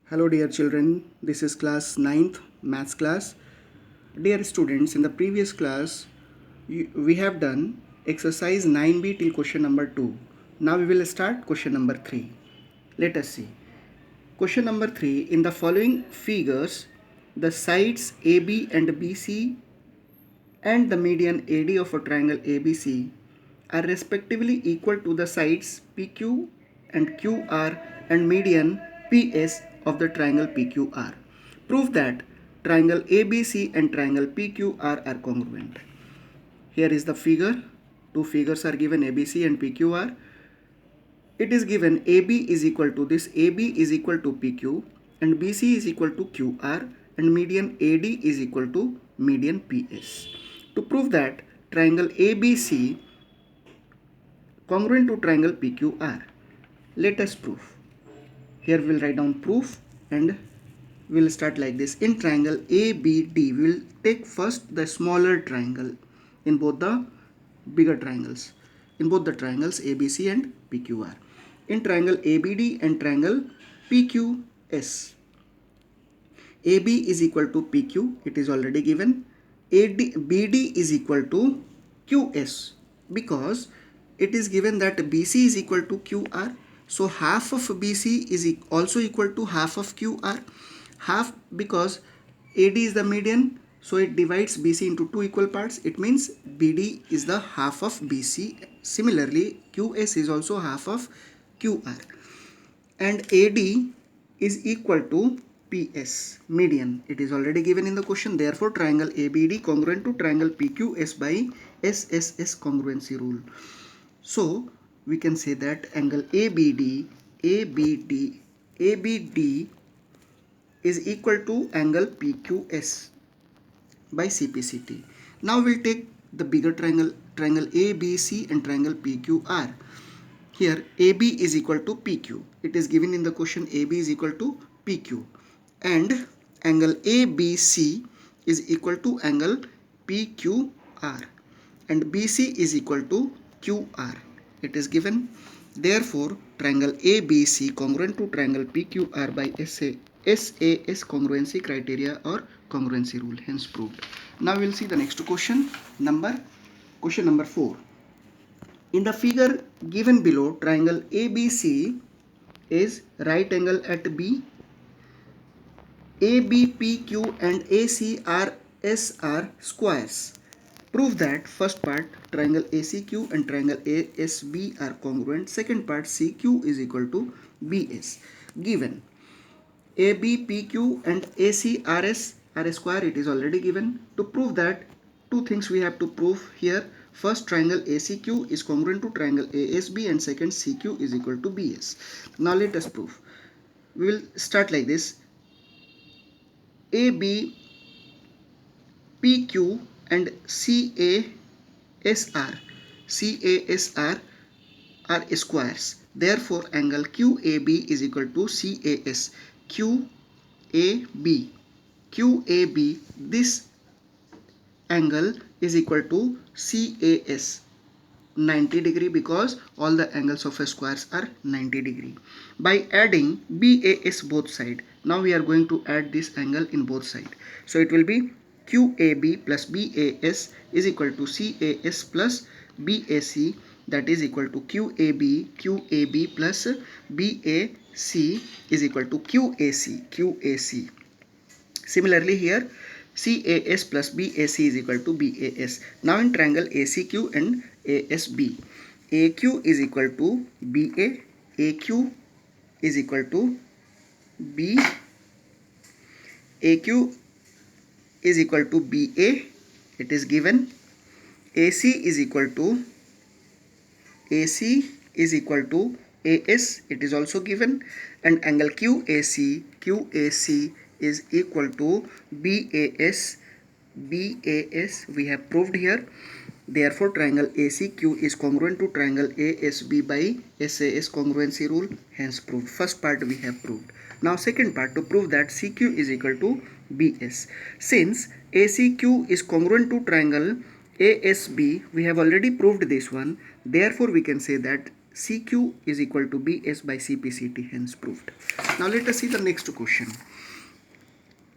Hello dear children, this is class 9th maths class. Dear students, in the previous class we have done exercise 9b till question number 2. Now we will start question number 3. Let us see. Question number 3, in the following figures the sides AB and BC and the median AD of a triangle ABC are respectively equal to the sides PQ and QR and median PS of the triangle PQR. Prove that triangle ABC and triangle PQR are congruent. Here is the figure. Two figures are given, ABC and PQR. It is given AB is equal to this, AB is equal to PQ and BC is equal to QR and median AD is equal to median PS. To prove that triangle ABC congruent to triangle PQR, let us prove. Here we will write down proof and we will start like this. In triangle ABD, we will take first the smaller triangle in both the bigger triangles, in both the triangles ABC and PQR. In triangle ABD and triangle PQS, AB is equal to PQ, it is already given. BD is equal to QS because it is given that BC is equal to QR. So half of BC is also equal to half of QR. Half because AD is the median, so it divides BC into two equal parts. It means BD is the half of BC. Similarly, QS is also half of QR. And AD is equal to PS, median. It is already given in the question. Therefore, triangle ABD congruent to triangle PQS by SSS congruency rule. So, we can say that angle ABD is equal to angle PQS by CPCT. Now, we'll take the bigger triangle ABC and triangle PQR. Here AB is equal to PQ. It is given in the question AB is equal to PQ and angle ABC is equal to angle PQR and BC is equal to QR. It is given. Therefore, triangle ABC congruent to triangle PQR by SAS congruency criteria or congruency rule, hence proved. Now we will see the next question number 4. In the figure given below, triangle ABC is right angle at B. ABPQ and ACRS are squares. Prove that first part triangle ACQ and triangle ASB are congruent. Second part CQ is equal to BS. Given ABPQ and ACRS are a square, it is already given. To prove that, two things we have to prove here. First, triangle ACQ is congruent to triangle ASB and second, CQ is equal to BS. Now let us prove. We will start like this. ABPQ and CASR are squares. Therefore, angle QAB is equal to CAS. QAB, this angle is equal to CAS 90 degree because all the angles of a squares are 90 degree. By adding BAS both side, now we are going to add this angle in both side. So it will be QAB plus BAS is equal to CAS plus BAC, that is equal to QAB plus BAC is equal to QAC. Similarly here CAS plus BAC is equal to BAS. Now in triangle ACQ and ASB, AQ is equal to BA, AQ is equal to B, AQ is equal to BA, it is given. AC is equal to AS, it is also given, and angle QAC is equal to BAS we have proved here. Therefore, triangle ACQ is congruent to triangle ASB by SAS congruency rule, hence proved. First part we have proved. Now second part, to prove that CQ is equal to BS. Since ACQ is congruent to triangle ASB, we have already proved this one. Therefore, we can say that CQ is equal to BS by CPCT, hence proved. Now let us see the next question.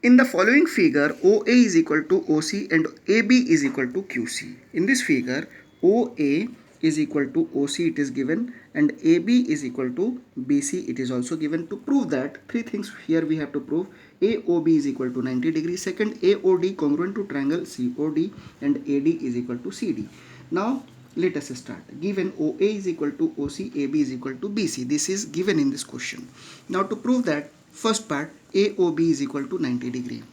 In the following figure, OA is equal to OC and AB is equal to QC. In this figure, OA is equal to OC, it is given, and AB is equal to BC, it is also given. To prove that, three things here we have to prove. AOB is equal to 90 degrees. Second, AOD congruent to triangle COD, and AD is equal to CD. Now let us start. Given OA is equal to OC, AB is equal to BC. This is given in this question. Now to prove that, first part, AOB is equal to 90 degree.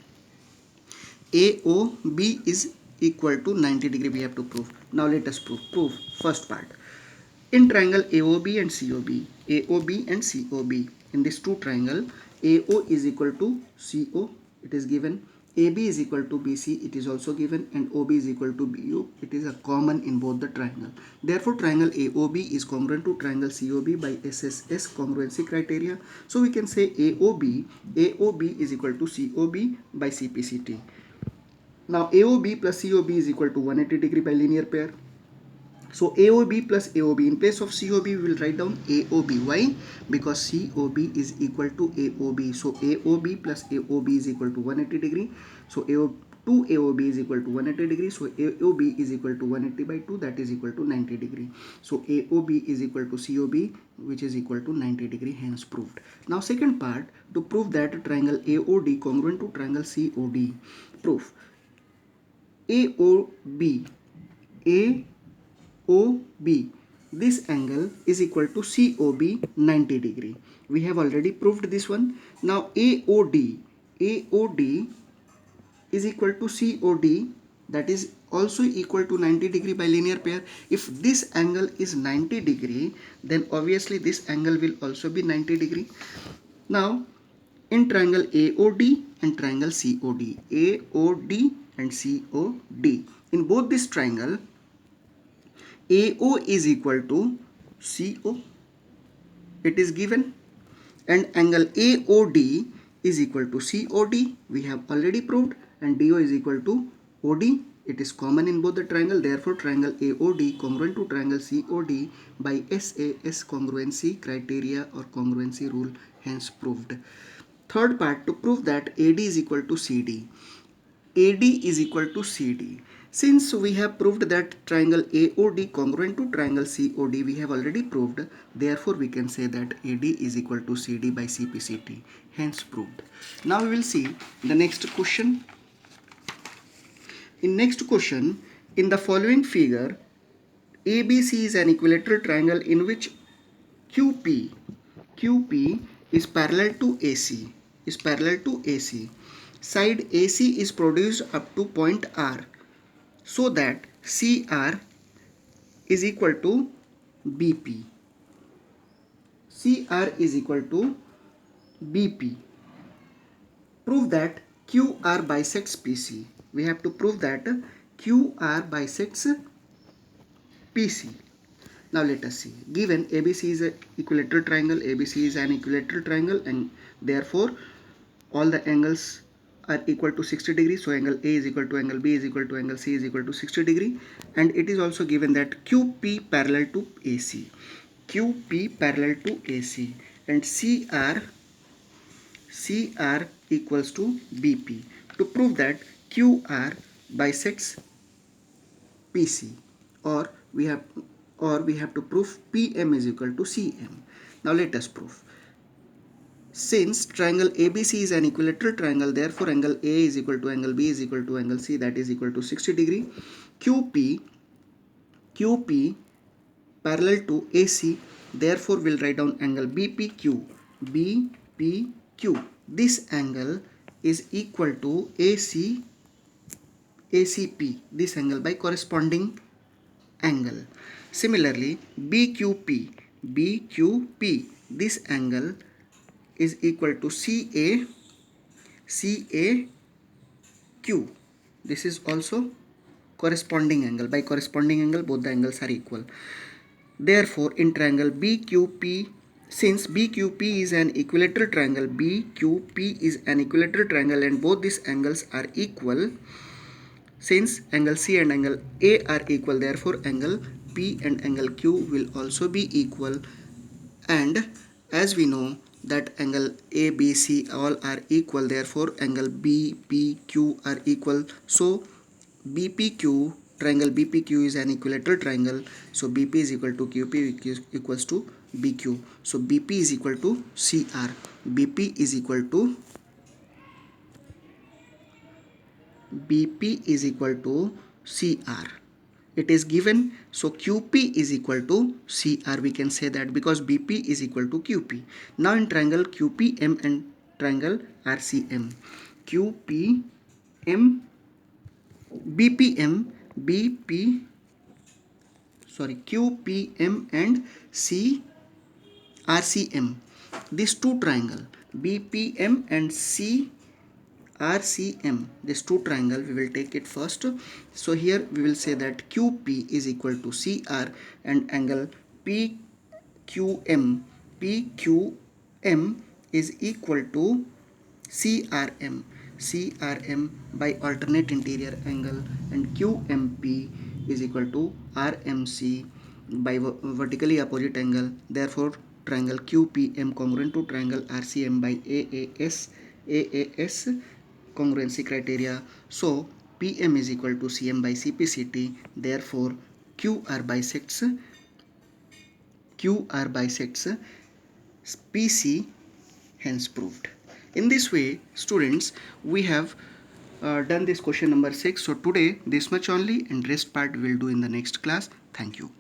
AOB is equal to 90 degree we have to prove. Now let us prove first part. In triangle AOB and COB, AOB and COB, in this two triangle, AO is equal to CO, it is given. AB is equal to BC, it is also given, and OB is equal to BU, it is a common in both the triangle. Therefore, triangle AOB is congruent to triangle COB by SSS congruency criteria. So we can say AOB is equal to COB by CPCT. Now AOB plus COB is equal to 180 degree by linear pair. So AOB plus AOB, in place of COB we will write down AOB. Why? Because COB is equal to AOB. So AOB plus AOB is equal to 180 degree. So 2 AOB is equal to 180 degree. So AOB is equal to 180 by 2, that is equal to 90 degree. So AOB is equal to COB, which is equal to 90 degree, hence proved. Now second part, to prove that triangle AOD congruent to triangle COD. Proof. AOB this angle is equal to COB 90 degree. We have already proved this one. Now AOD is equal to COD, that is also equal to 90 degree by linear pair. If this angle is 90 degree, then obviously this angle will also be 90 degree. Now in triangle AOD and triangle COD, AOD and COD, in both this triangle, AO is equal to CO, it is given, and angle AOD is equal to COD, we have already proved, and DO is equal to OD, it is common in both the triangle. Therefore triangle AOD congruent to triangle COD by SAS congruency criteria or congruency rule, hence proved. Third part, to prove that AD is equal to CD. AD is equal to CD. Since we have proved that triangle AOD congruent to triangle COD, we have already proved, therefore we can say that AD is equal to CD by CPCT, hence proved. Now we will see the next question. In next question, in the following figure, ABC is an equilateral triangle in which QP is parallel to AC, Side AC is produced up to point R, so that CR is equal to BP. CR is equal to BP. Prove that QR bisects PC. We have to prove that QR bisects PC. Now let us see. Given ABC is an equilateral triangle, and therefore all the angles are equal to 60 degrees. So angle A is equal to angle B is equal to angle C is equal to 60 degree, and it is also given that QP parallel to AC. QP parallel to AC, and CR equals to BP. To prove that QR bisects PC, or we have to prove PM is equal to CM. Now let us prove. Since triangle ABC is an equilateral triangle, therefore angle A is equal to angle B is equal to angle C, that is equal to 60 degree. QP parallel to AC, therefore we'll write down angle BPQ. This angle is equal to ACP, this angle by corresponding angle. Similarly, BQP, this angle is equal to CAQ. This is also corresponding angle. By corresponding angle, both the angles are equal. Therefore, in triangle BQP, since BQP is an equilateral triangle, and both these angles are equal, since angle C and angle A are equal, therefore angle P and angle Q will also be equal, and as we know that angle ABC all are equal, therefore angle BPQ are equal. So BPQ, triangle BPQ is an equilateral triangle, so BP is equal to QP equals to BQ. So BP is equal to CR. BP is equal to CR. It is given, so QP is equal to CR. We can say that because BP is equal to QP. Now in triangle QPM and triangle RCM, QPM, BPM, QPM and RCM. These two triangle BPM and RCM, this two triangle, we will take it first. So here we will say that QP is equal to CR and angle PQM is equal to CRM by alternate interior angle, and QMP is equal to RMC by vertically opposite angle. Therefore triangle QPM congruent to triangle RCM by AAS congruency criteria. So PM is equal to CM by CPCT. Therefore QR bisects PC, hence proved. In this way, students, we have done this question number 6. So today this much only, and rest part we will do in the next class. Thank you.